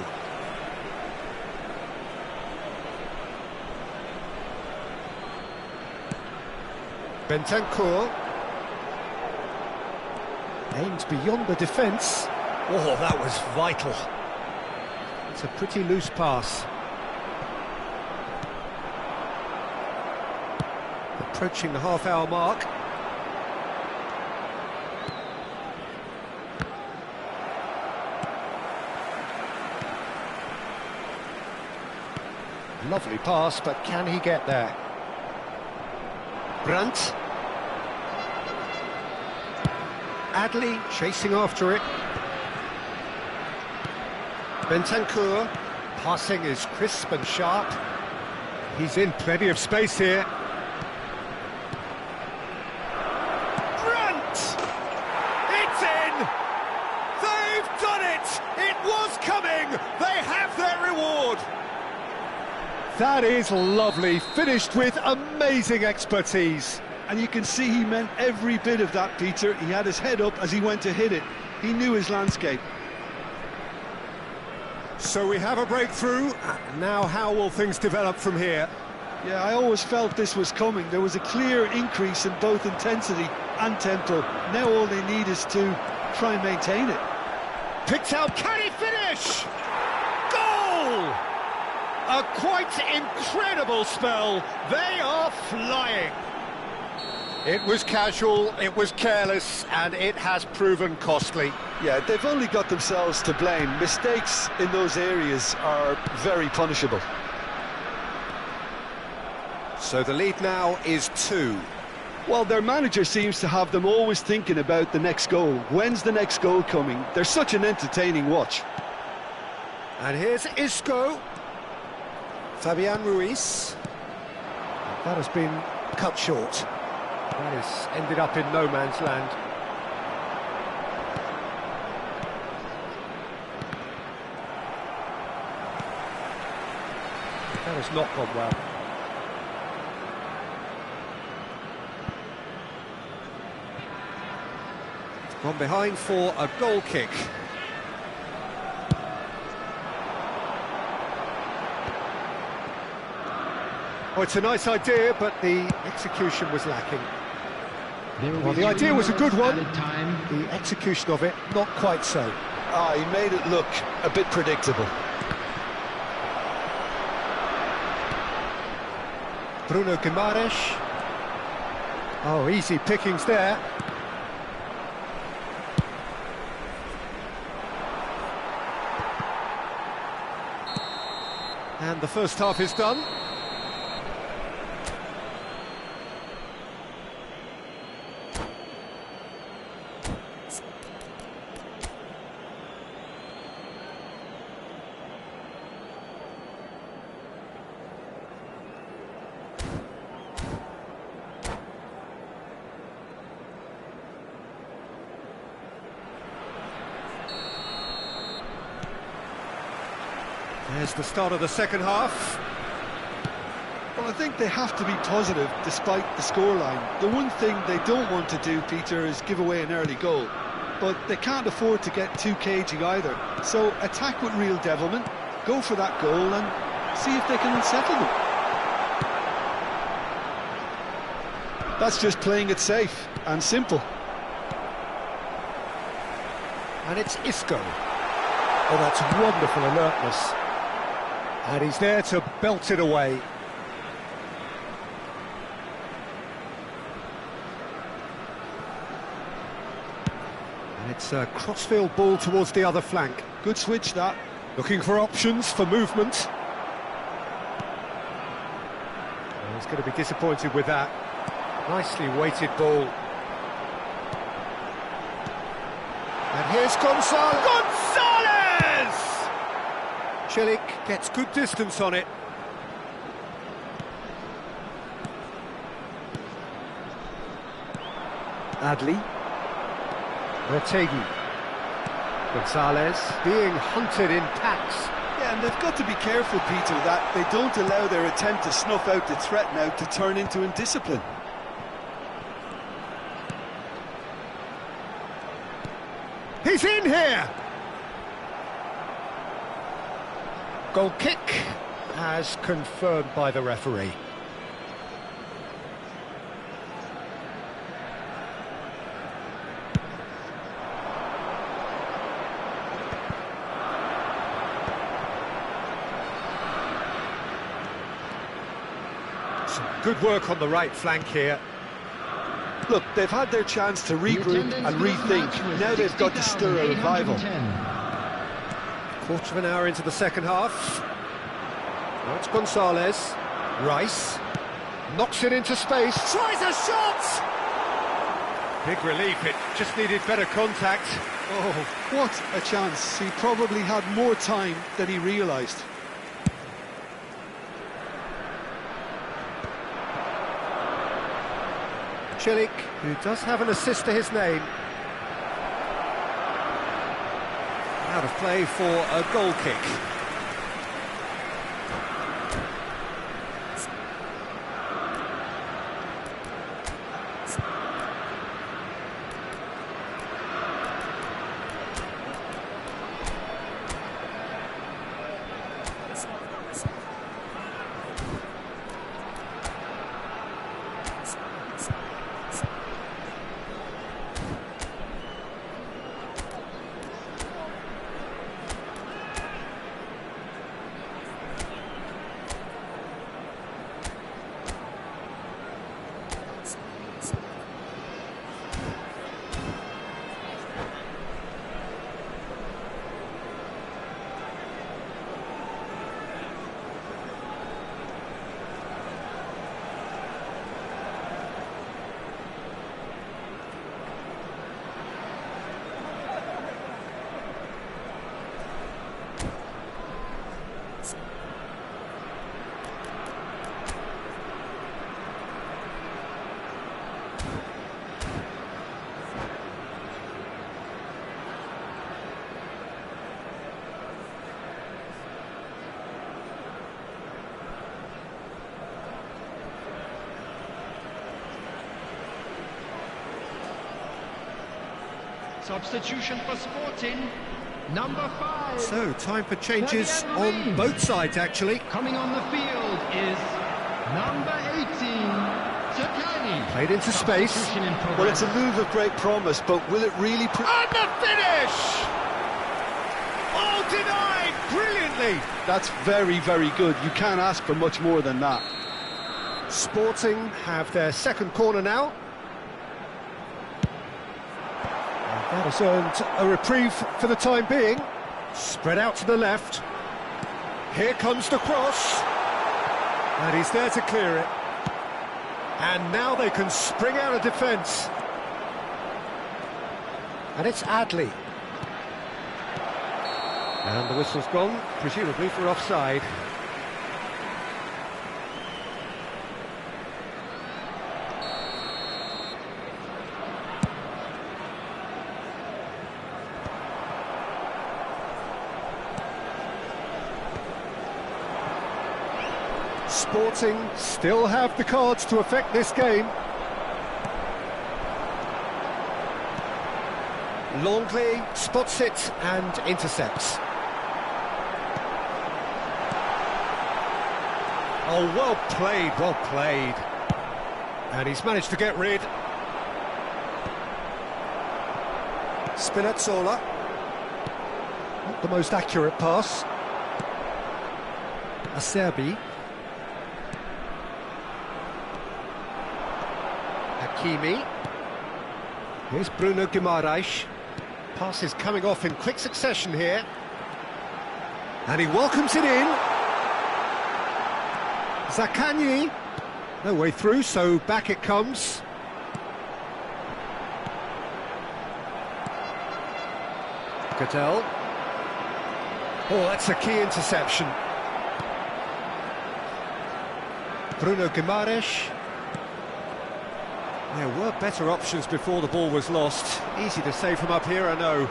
Bentancur. Aimed beyond the defence. Oh, that was vital. It's a pretty loose pass. Approaching the half-hour mark. Lovely pass, but can he get there? Brandt. Adli chasing after it. Bentancur. Passing is crisp and sharp. He's in plenty of space here. Brandt! It's in! They've done it! It was coming! They have their reward! That is lovely, finished with amazing expertise. And you can see he meant every bit of that, Peter. He had his head up as he went to hit it. He knew his landscape. So we have a breakthrough. Now how will things develop from here? Yeah, I always felt this was coming. There was a clear increase in both intensity and tempo. Now all they need is to try and maintain it. Picked out, can he finish? Goal! A quite incredible spell. They are flying. It was casual, it was careless, and it has proven costly. Yeah, they've only got themselves to blame. Mistakes in those areas are very punishable. So the lead now is 2. Well, their manager seems to have them always thinking about the next goal. When's the next goal coming? They're such an entertaining watch. And here's Isco. Fabian Ruiz. That has been cut short. That has ended up in no man's land. That has not gone well. Gone behind for a goal kick. Oh, it's a nice idea, but the execution was lacking. Well, the idea was a good one. The execution of it, not quite so. He made it look a bit predictable. Bruno Guimaraes. Oh, easy pickings there. And the first half is done. There's the start of the second half. Well, I think they have to be positive despite the scoreline. The one thing they don't want to do, Peter, is give away an early goal. But they can't afford to get too cagey either. So attack with real devilment, go for that goal and see if they can unsettle them. That's just playing it safe and simple. And it's Isco. Oh, that's wonderful alertness. And he's there to belt it away. And it's a crossfield ball towards the other flank. Good switch, that. Looking for options for movement. Oh, he's going to be disappointed with that. Nicely weighted ball. And here's Gonzalez. Gonzalez! Celik gets good distance on it. Adli. Retegi. Gonzalez being hunted in packs. Yeah, and they've got to be careful, Peter, that they don't allow their attempt to snuff out the threat now to turn into indiscipline. He's in here! Goal kick, as confirmed by the referee. Some good work on the right flank here. Look, they've had their chance to regroup and rethink. Now they've got to stir a revival. Quarter of an hour into the second half. Now it's Gonzalez. Rice. Knocks it into space. Tries a shot! Big relief, it just needed better contact. Oh, what a chance. He probably had more time than he realised. Celik, who does have an assist to his name. Out of play for a goal kick. Substitution for Sporting, number 5. So, time for changes on both sides, actually. Coming on the field is number 18, Sakani. Played into space. Well, it's a move of great promise, but will it really... And the finish! All denied brilliantly! That's very, very good. You can't ask for much more than that. Sporting have their second corner now. And that has earned a reprieve for the time being. Spread out to the left. Here comes the cross. And he's there to clear it. And now they can spring out of defence. And it's Adli. And the whistle's gone, presumably for offside. Sporting still have the cards to affect this game. Longley spots it and intercepts. Oh, well played, well played. And he's managed to get rid. Spinazzola. Not the most accurate pass. Acerbi. Hakimi. Here's Bruno Guimaraes. Passes coming off in quick succession here. And he welcomes it in. Zaccagni. No way through, so back it comes. Goodell. Oh, that's a key interception. Bruno Guimaraes. There were better options before the ball was lost. Easy to say from up here, I know.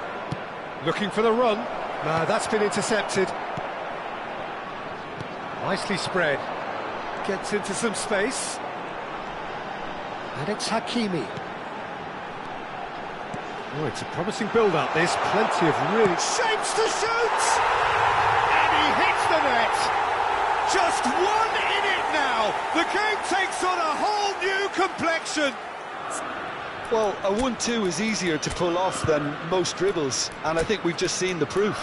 Looking for the run. No, that's been intercepted. Nicely spread. Gets into some space. And it's Hakimi. Oh, it's a promising build-up, this. Plenty of really... Shapes to shoot! And he hits the net! Just one in it now! The game takes on a whole new complexion! Well, a 1-2 is easier to pull off than most dribbles, and I think we've just seen the proof.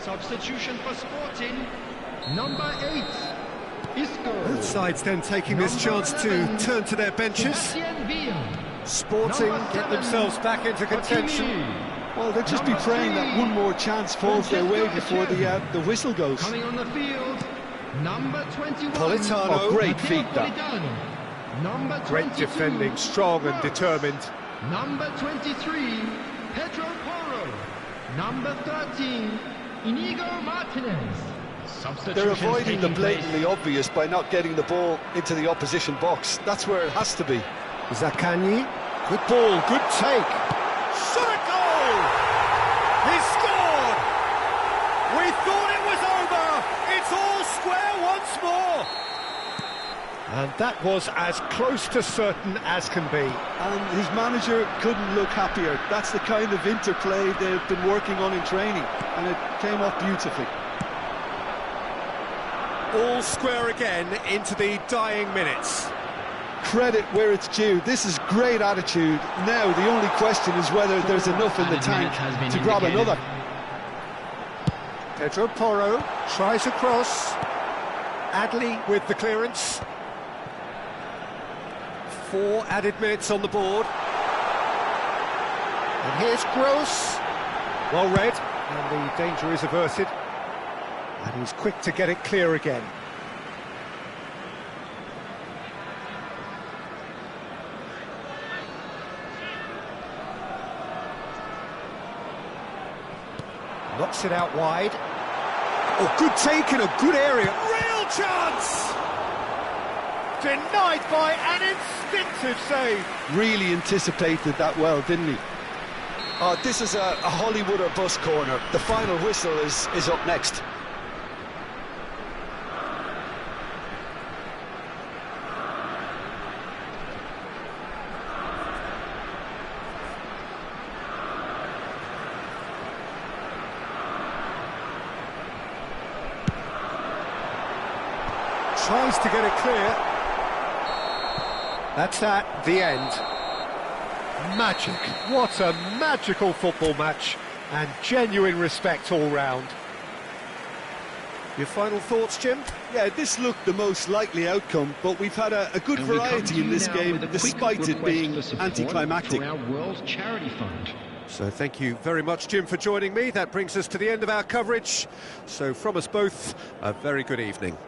Substitution for Sporting, number 8, Isco. Both sides then taking this chance to turn to their benches. Sporting get themselves back into contention. Well, they'll just be praying that one more chance falls their way before the whistle goes. Coming on the field, number 21. Politano. Oh, great feet, that. Number 22. Great defending, strong and determined. Number 23, Pedro Porro. Number 13, Inigo Martinez. They're avoiding the blatantly obvious by not getting the ball into the opposition box. That's where it has to be. Zaccagni, good ball, good take. Shot a goal! He scored! We thought it was over! It's all square once more! And that was as close to certain as can be. And his manager couldn't look happier. That's the kind of interplay they've been working on in training, and it came off beautifully. All square again into the dying minutes. Credit where it's due. This is great attitude. Now the only question is whether there's enough in the tank to grab another. Pedro Porro tries across. Adli with the clearance. 4 added minutes on the board. And here's Gross. Well read, and the danger is averted. And he's quick to get it clear again. Knocks it out wide. Oh, good take in a good area. Real chance! Denied by an instinctive save. Really anticipated that well, didn't he? Oh, this is a Hollywood or bust corner. The final whistle is up next. Tries to get it clear. That's that, the end. Magic. What a magical football match, and genuine respect all round. Your final thoughts, Jim? Yeah, this looked the most likely outcome, but we've had a good variety in this game, despite it being anticlimactic. For our World Charity Fund. So thank you very much, Jim, for joining me. That brings us to the end of our coverage. So from us both, a very good evening.